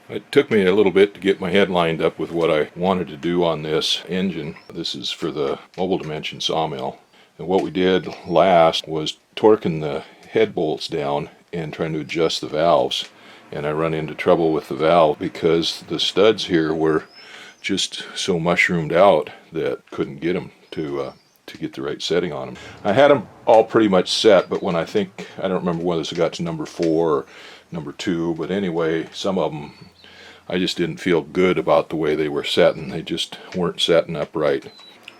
It took me a little bit to get my head lined up with what I wanted to do on this engine. This is for the mobile dimension sawmill. And what we did last was torquing the head bolts down and trying to adjust the valves. And I run into trouble with the valve because the studs here were just so mushroomed out that couldn't get them to get the right setting on them. I had them all pretty much set, but when I don't remember whether it got to number 4 or number 2, but anyway, some of them I just didn't feel good about the way they were setting. They just weren't setting up right.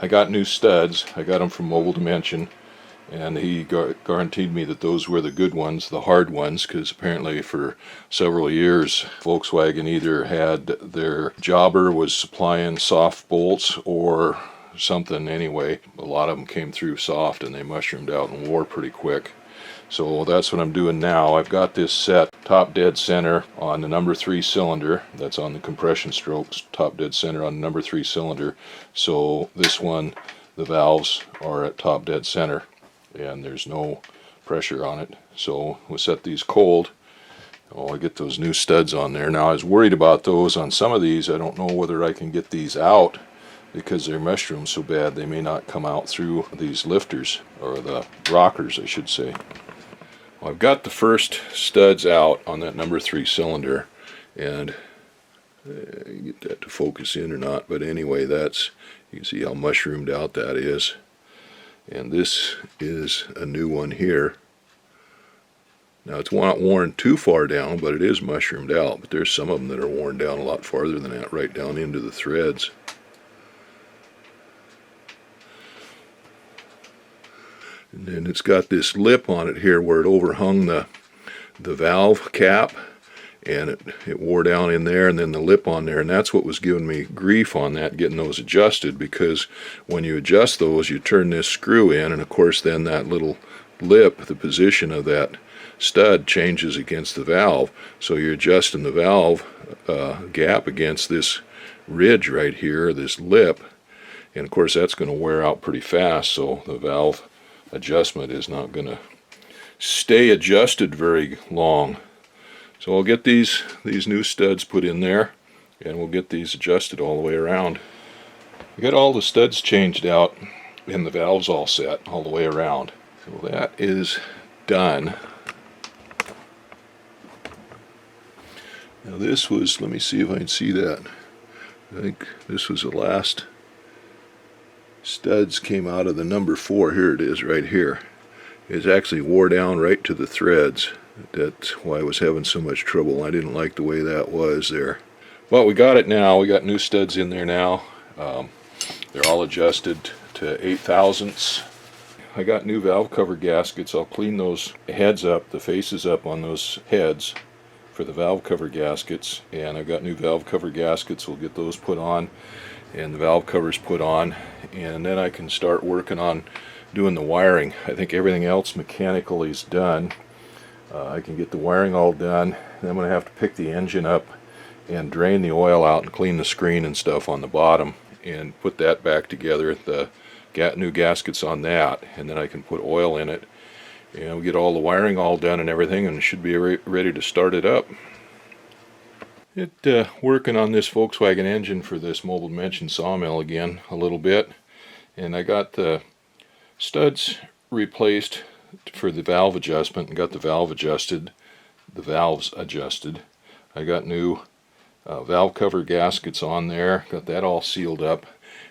I got new studs. I got them from Mobile Dimension, and he guaranteed me that those were the good ones, the hard ones, because apparently for several years Volkswagen either had their jobber was supplying soft bolts or something. Anyway, a lot of them came through soft and they mushroomed out and wore pretty quick. So that's what I'm doing now. I've got this set top dead center on the number 3 cylinder. That's on the compression strokes, top dead center on the number 3 cylinder. So this one, the valves are at top dead center and there's no pressure on it. So we'll set these cold. I get those new studs on there. Now I was worried about those on some of these. I don't know whether I can get these out because they're mushroomed so bad they may not come out through these lifters, or the rockers I should say. Well, I've got the first studs out on that number 3 cylinder, and get that to focus in or not, but anyway, that's, you can see how mushroomed out that is. And this is a new one here. Now it's not worn too far down, but it is mushroomed out, but there's some of them that are worn down a lot farther than that, right down into the threads. And then it's got this lip on it here where it overhung the valve cap, and it wore down in there, and then the lip on there, and that's what was giving me grief on that, getting those adjusted, because when you adjust those you turn this screw in, and of course then that little lip, the position of that stud changes against the valve, so you're adjusting the valve gap against this ridge right here, this lip, and of course that's going to wear out pretty fast, so the valve adjustment is not going to stay adjusted very long. So I'll get these new studs put in there, and we'll get these adjusted all the way around. I got all the studs changed out and the valves all set all the way around. So that is done. Now this was, let me see if I can see that. I think this was the last studs came out of the number 4. Here it is right here. It's actually wore down right to the threads. That's why I was having so much trouble. I didn't like the way that was there. Well, we got it now. We got new studs in there now. They're all adjusted to 8 thousandths. I got new valve cover gaskets. I'll clean those heads up, the faces up on those heads for the valve cover gaskets. And I've got new valve cover gaskets. We'll get those put on and the valve covers put on, and then I can start working on doing the wiring. I think everything else mechanical is done. I can get the wiring all done. Then I'm going to have to pick the engine up and drain the oil out and clean the screen and stuff on the bottom and put that back together, the new gaskets on that, and then I can put oil in it, and we'll get all the wiring all done and everything, and it should be ready to start it up. Working on this Volkswagen engine for this Mobile Dimension sawmill again a little bit, and I got the studs replaced for the valve adjustment and got the valves adjusted. I got new valve cover gaskets on there, got that all sealed up,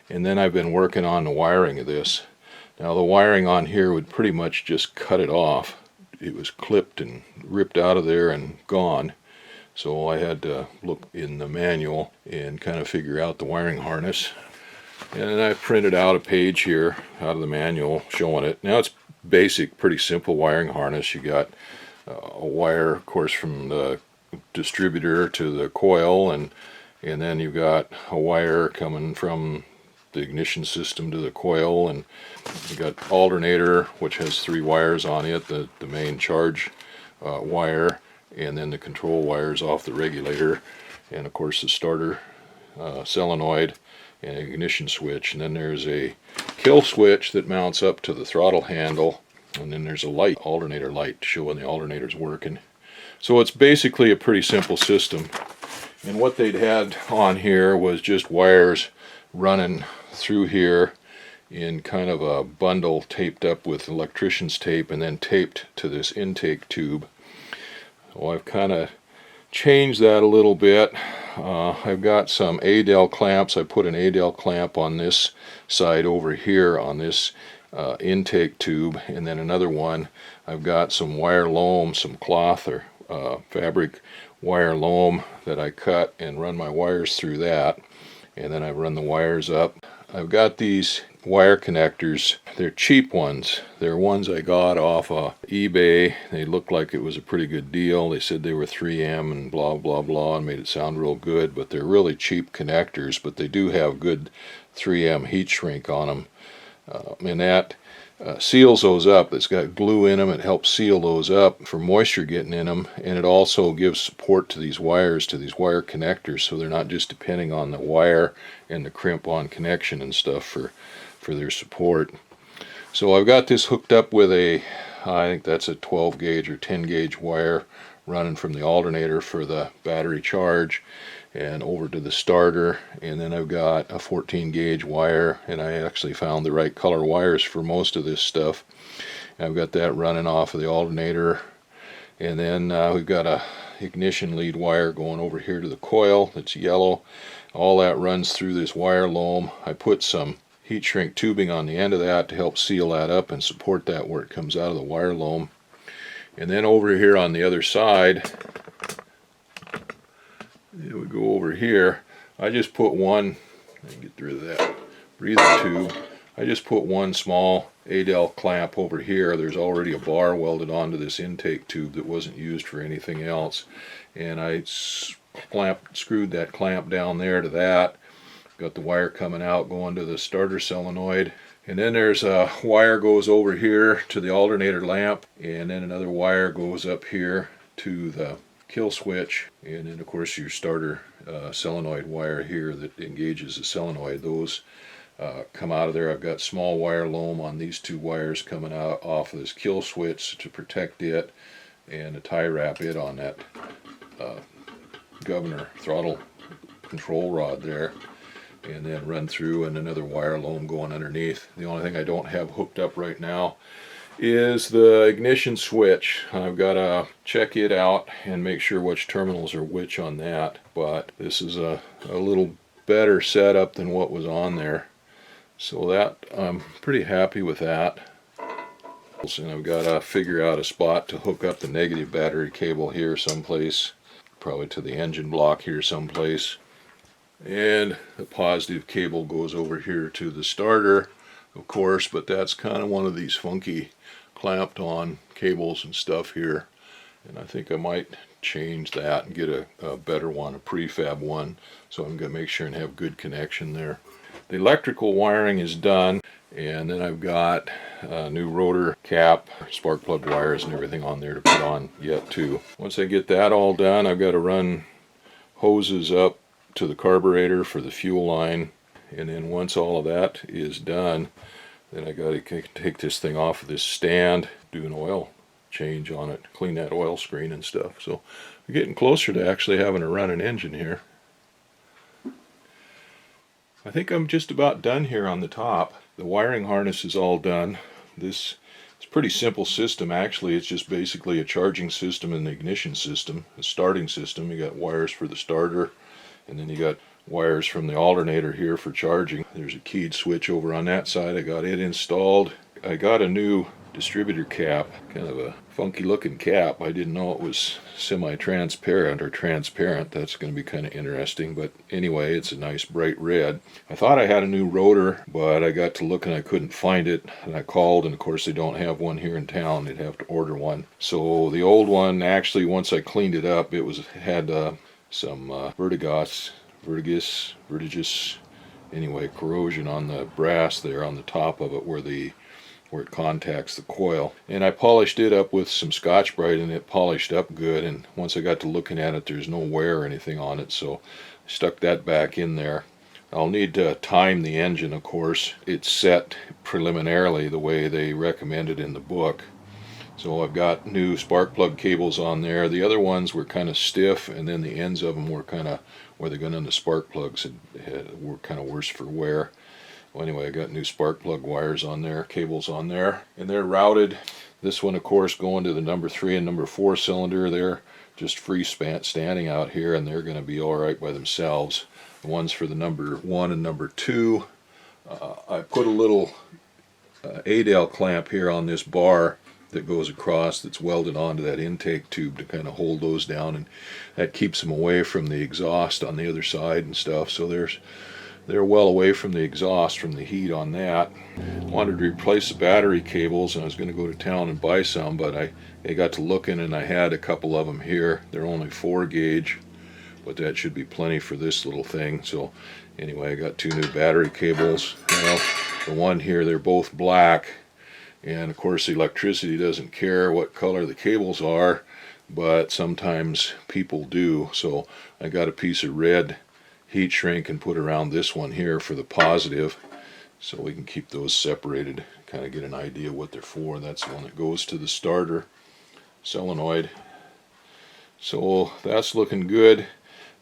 and then I've been working on the wiring of this. Now the wiring on here would pretty much just cut it off. It was clipped and ripped out of there and gone. So I had to look in the manual and kind of figure out the wiring harness. And I printed out a page here out of the manual showing it. Now it's basic, pretty simple wiring harness. You got a wire, of course, from the distributor to the coil, and then you've got a wire coming from the ignition system to the coil, and you got alternator, which has 3 wires on it, the main charge wire, and then the control wires off the regulator, and of course the starter solenoid and ignition switch, and then there's a kill switch that mounts up to the throttle handle, and then there's a light, alternator light, to show when the alternator's working. So it's basically a pretty simple system, And what they'd had on here was just wires running through here in kind of a bundle taped up with electrician's tape and then taped to this intake tube. So I've kind of changed that a little bit. I've got some Adel clamps. I put an Adel clamp on this side over here on this intake tube, and then another one. I've got some wire loam, some cloth or fabric wire loam that I cut and run my wires through that, and then I run the wires up. I've got these wire connectors. They're cheap ones. They're ones I got off eBay. They looked like it was a pretty good deal. They said they were 3M and blah blah blah and made it sound real good, but they're really cheap connectors, but they do have good 3M heat shrink on them. And that seals those up. It's got glue in them. It helps seal those up for moisture getting in them, and it also gives support to these wires, to these wire connectors, so they're not just depending on the wire and the crimp-on connection and stuff for their support. So I've got this hooked up with I think that's a 12 gauge or 10 gauge wire running from the alternator for the battery charge and over to the starter, and then I've got a 14 gauge wire, and I actually found the right color wires for most of this stuff. I've got that running off of the alternator, and then we've got a ignition lead wire going over here to the coil that's yellow. All that runs through this wire loam. I put some heat shrink tubing on the end of that to help seal that up and support that where it comes out of the wire loam. And then over here on the other side, we go over here, I just put one, let me get rid of that breather tube. I just put one small Adel clamp over here. There's already a bar welded onto this intake tube that wasn't used for anything else, and I screwed that clamp down there to that. Got the wire coming out going to the starter solenoid, and then there's a wire goes over here to the alternator lamp, and then another wire goes up here to the kill switch, and then of course your starter solenoid wire here that engages the solenoid. Those come out of there. I've got small wire loam on these two wires coming out off of this kill switch to protect it, and a tie wrap it on that governor throttle control rod there, and then run through, and another wire loam going underneath. The only thing I don't have hooked up right now is the ignition switch. I've got to check it out and make sure which terminals are which on that, but this is a little better setup than what was on there, so that I'm pretty happy with that. And I've got to figure out a spot to hook up the negative battery cable here someplace, probably to the engine block here someplace, and the positive cable goes over here to the starter, of course, but that's kind of one of these funky clamped on cables and stuff here, and I think I might change that and get a better one, a prefab one, so I'm going to make sure and have good connection there. The electrical wiring is done, and then I've got a new rotor cap, spark plug wires and everything on there to put on yet too. Once I get that all done, I've got to run hoses up to the carburetor for the fuel line, and then once all of that is done, then I got to take this thing off of this stand, do an oil change on it, clean that oil screen and stuff. So we're getting closer to actually having to run an engine here. I think I'm just about done here on the top. The wiring harness is all done. This is a pretty simple system actually. It's just basically a charging system and the ignition system, a starting system. You got wires for the starter, and then you got wires from the alternator here for charging. There's a keyed switch over on that side. I got it installed. I got a new distributor cap, kind of a funky looking cap. I didn't know it was semi-transparent or transparent. That's going to be kind of interesting, but anyway, it's a nice bright red. I thought I had a new rotor, but I got to looking, I couldn't find it, and I called, and of course they don't have one here in town. They'd have to order one. So the old one, actually, once I cleaned it up, it had some verdigis, anyway, corrosion on the brass there on the top of it where it contacts the coil. And I polished it up with some Scotch-Brite, and it polished up good, and once I got to looking at it, there's no wear or anything on it, so I stuck that back in there. I'll need to time the engine, of course. It's set preliminarily the way they recommended in the book. So I've got new spark plug cables on there. The other ones were kind of stiff, and then the ends of them were kind of, where they got in the spark plugs, were kind of worse for wear. Well, anyway, I got new spark plug wires on there, cables on there, and they're routed. This one, of course, going to the number 3 and number 4 cylinder. They're just free standing out here, and they're going to be all right by themselves. The ones for the number 1 and number 2, I put a little Adel clamp here on this bar that goes across, that's welded onto that intake tube to kind of hold those down, and that keeps them away from the exhaust on the other side and stuff. So they're well away from the exhaust from the heat on that. Wanted to replace the battery cables, and I was going to go to town and buy some, but I got to looking, and I had a couple of them here. They're only 4 gauge, but that should be plenty for this little thing. So anyway, I got 2 new battery cables. Well, the one here, they're both black, and of course the electricity doesn't care what color the cables are, but sometimes people do. So I got a piece of red heat shrink and put around this one here for the positive, so we can keep those separated, kind of get an idea what they're for. That's the one that goes to the starter solenoid. So that's looking good.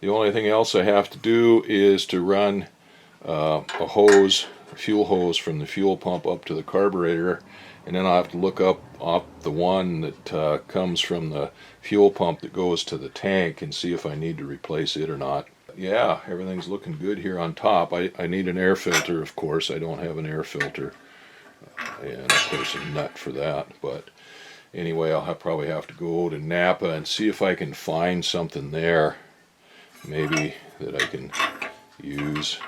The only thing else I have to do is to run a hose, a fuel hose, from the fuel pump up to the carburetor, and then I'll have to look up the one that comes from the fuel pump that goes to the tank and see if I need to replace it or not. Yeah, everything's looking good here on top. I need an air filter, of course. I don't have an air filter, and of course a nut for that. But anyway, I'll probably have to go to Napa and see if I can find something there, maybe, that I can use.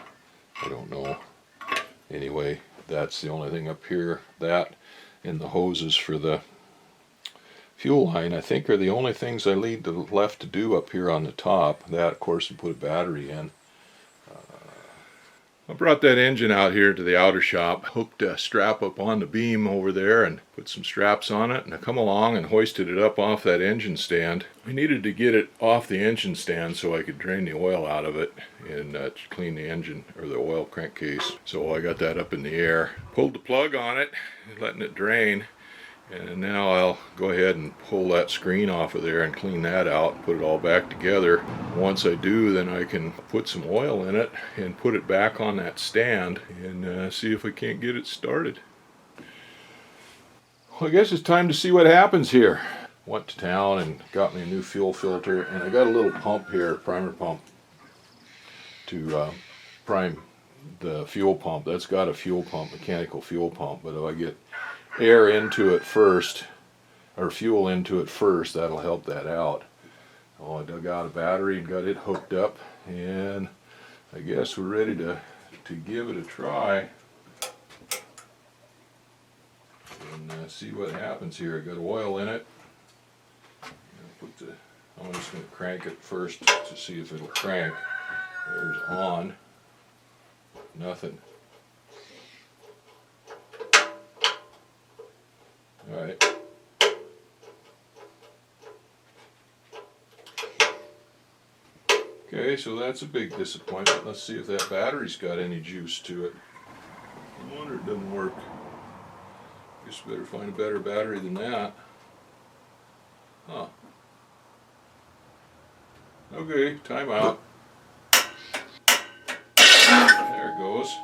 I don't know. Anyway, that's the only thing up here. That and the hoses for the fuel line, I think, are the only things I left to do up here on the top. That, of course, to put a battery in. I brought that engine out here to the outer shop, hooked a strap up on the beam over there and put some straps on it, and I come along and hoisted it up off that engine stand. I needed to get it off the engine stand so I could drain the oil out of it and clean the engine, or the oil crankcase. So I got that up in the air, pulled the plug on it, letting it drain. And now I'll go ahead and pull that screen off of there and clean that out and put it all back together. Once I do, then I can put some oil in it and put it back on that stand and see if I can't get it started. Well, I guess it's time to see what happens here. Went to town and got me a new fuel filter, and I got a little pump here, primer pump, to prime the fuel pump. That's got a fuel pump, mechanical fuel pump, but if I get air into it first, or fuel into it first, that'll help that out. Oh, I dug out a battery and got it hooked up, and I guess we're ready to give it a try and see what happens here. I got oil in it. I'm just going to crank it first to see if it'll crank. There's on. Nothing. Alright. Okay, so that's a big disappointment. Let's see if that battery's got any juice to it. No wonder it doesn't work. Guess we better find a better battery than that. Huh. Okay, time out. There it goes.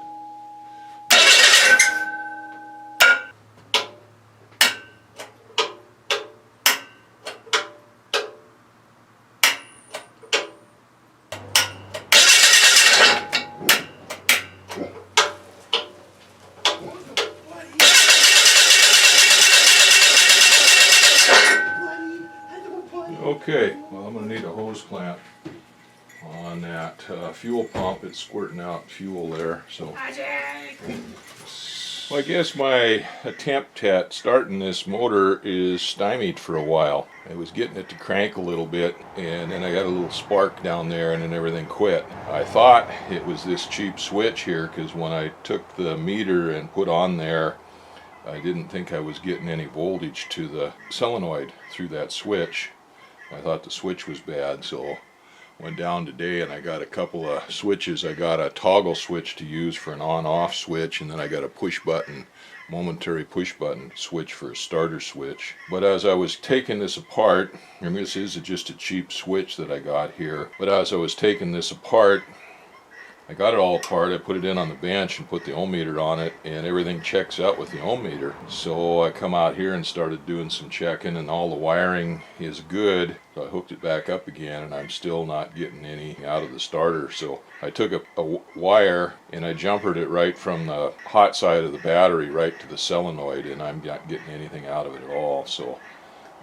Okay, well, I'm going to need a hose clamp on that fuel pump. It's squirting out fuel there, so. Well, I guess my attempt at starting this motor is stymied for a while. I was getting it to crank a little bit, and then I got a little spark down there, and then everything quit. I thought it was this cheap switch here, because when I took the meter and put on there, I didn't think I was getting any voltage to the solenoid through that switch. I thought the switch was bad, so went down today and I got a couple of switches. I got a toggle switch to use for an on-off switch, and then I got a push button, momentary push button switch for a starter switch. But as I was taking this apart, and this is just a cheap switch that I got here, but as I was taking this apart, I got it all apart, I put it in on the bench and put the ohm meter on it, and everything checks out with the ohm meter. So I come out here and started doing some checking, and all the wiring is good. So I hooked it back up again, and I'm still not getting any out of the starter. So I took a wire and I jumpered it right from the hot side of the battery right to the solenoid, and I'm not getting anything out of it at all. So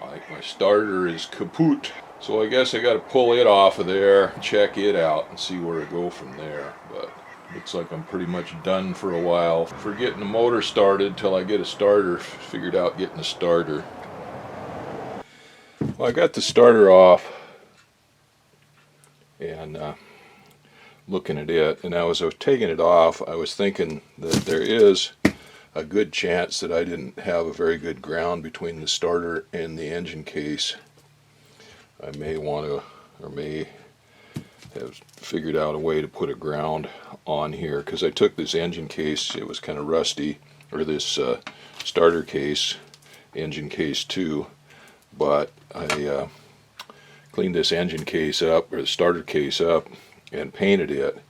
my starter is kaput. So I guess I got to pull it off of there, check it out, and see where to go from there. But looks like I'm pretty much done for a while for getting the motor started till I get a starter figured out, getting a starter. Well, I got the starter off and looking at it, and as I was taking it off, I was thinking that there is a good chance that I didn't have a very good ground between the starter and the engine case. I may want to, or may have figured out a way to put a ground on here, because I took this engine case, it was kind of rusty, or this starter case, engine case 2, but I cleaned this engine case up, or the starter case up, and painted it,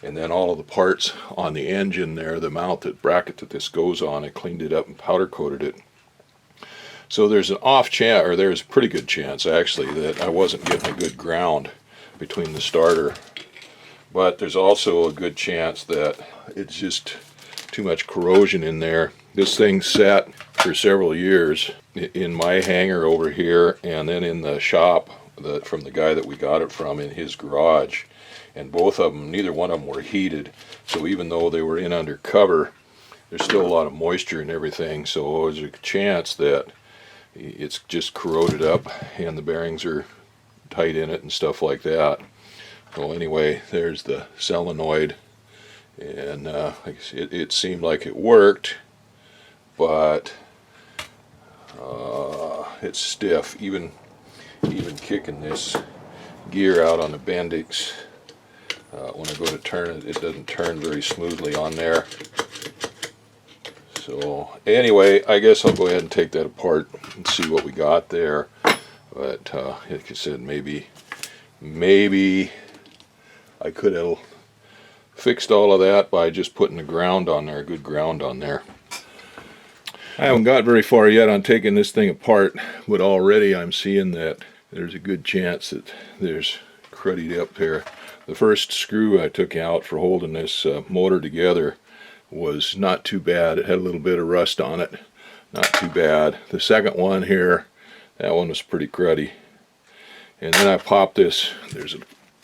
and then all of the parts on the engine there, the mount, that bracket that this goes on, I cleaned it up and powder coated it. So there's an off chance, or there's a pretty good chance actually, that I wasn't getting a good ground between the starter. But there's also a good chance that it's just too much corrosion in there. This thing sat for several years in my hangar over here, and then in the shop from the guy that we got it from in his garage. And both of them, neither one of them were heated. So even though they were in under cover, there's still a lot of moisture and everything. So there's a chance that it's just corroded up and the bearings are tight in it and stuff like that. Well, anyway, there's the solenoid, and it seemed like it worked, but it's stiff. Even kicking this gear out on the Bendix, when I go to turn it, it doesn't turn very smoothly on there. So anyway, I guess I'll go ahead and take that apart and see what we got there. But like I said, maybe I could have fixed all of that by just putting a ground on there, a good ground on there. I haven't got very far yet on taking this thing apart, but already I'm seeing that there's a good chance that there's cruddy up there. The first screw I took out for holding this motor together was not too bad. It had a little bit of rust on it, not too bad. The second one here, that one was pretty cruddy. And then I popped this, there's a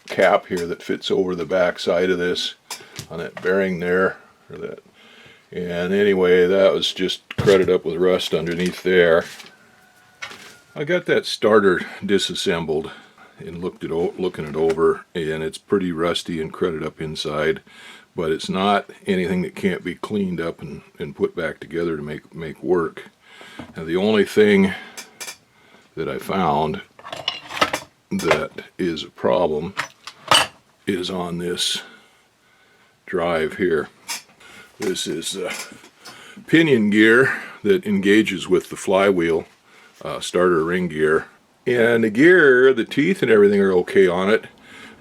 cap here that fits over the back side of this on that bearing there, or that. And anyway, that was just crudted up with rust underneath there. I got that starter disassembled and looking it over, and it's pretty rusty and crudted up inside. But it's not anything that can't be cleaned up and put back together to make work. Now the only thing that I found that is a problem is on this drive here. This is a pinion gear that engages with the flywheel starter ring gear. And the gear, the teeth and everything are okay on it,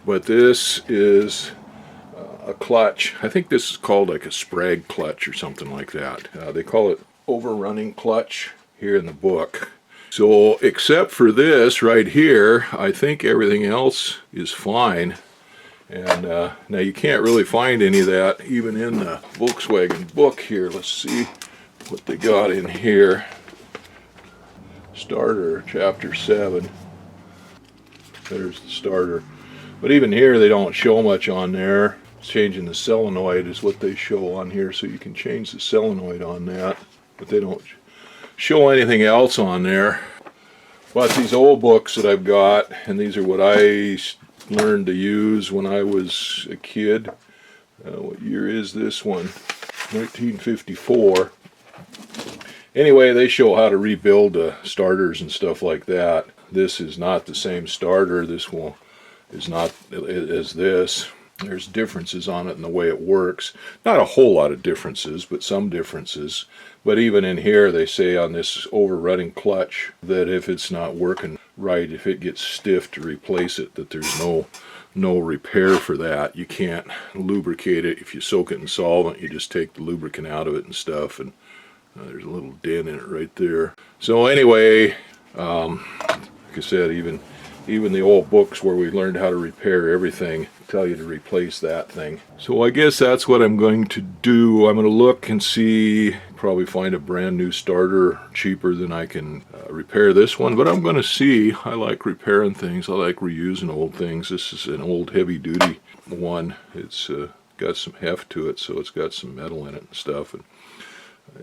but this is a clutch. I think this is called like a Sprague clutch or something like that. They call it overrunning clutch here in the book. So except for this right here, I think everything else is fine. And now you can't really find any of that even in the Volkswagen book here. Let's see what they got in here. Starter, chapter 7. There's the starter. But even here they don't show much on there. Changing the solenoid is what they show on here, so you can change the solenoid on that, but they don't show anything else on there. But these old books that I've got, and these are what I learned to use when I was a kid. What year is this one? 1954. Anyway, they show how to rebuild starters and stuff like that. This is not the same starter. This will is not as this. There's differences on it in the way it works. Not a whole lot of differences, but some differences. But even in here, they say on this overrunning clutch that if it's not working right, if it gets stiff, to replace it, that there's no repair for that. You can't lubricate it. If you soak it in solvent, you just take the lubricant out of it and stuff, and there's a little dent in it right there. So anyway, like I said, even the old books where we learned how to repair everything tell you to replace that thing. So I guess that's what I'm going to do. I'm going to look and see, probably find a brand new starter cheaper than I can repair this one, but I'm going to see. I like repairing things. I like reusing old things. This is an old heavy duty one. It's got some heft to it, so it's got some metal in it and stuff, and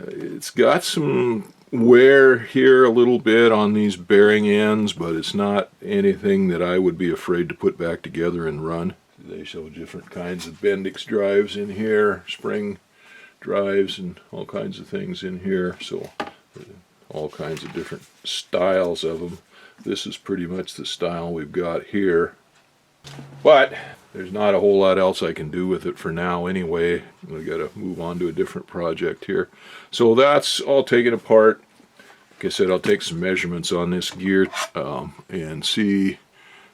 it's got some wear here a little bit on these bearing ends, but it's not anything that I would be afraid to put back together and run. They show different kinds of Bendix drives in here, spring drives, and all kinds of things in here, so all kinds of different styles of them. This is pretty much the style we've got here, but there's not a whole lot else I can do with it for now anyway. We've got to move on to a different project here. So that's all taken apart. Like I said, I'll take some measurements on this gear and see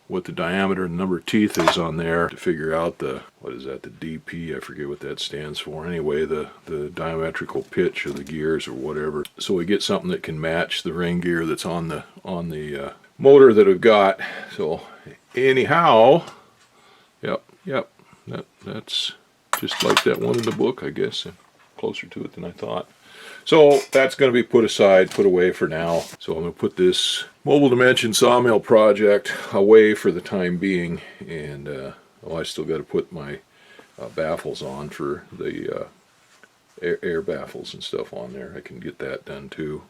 what the diameter and number of teeth is on there to figure out the, what is that, the DP, I forget what that stands for. Anyway, the diametrical pitch of the gears or whatever. So we get something that can match the ring gear that's on the motor that I've got. So anyhow, yep, that's just like that one in the book, I guess, and closer to it than I thought. So that's going to be put aside, put away for now. So I'm going to put this Mobile Dimension sawmill project away for the time being, and I still got to put my baffles on for the air baffles and stuff on there. I can get that done too.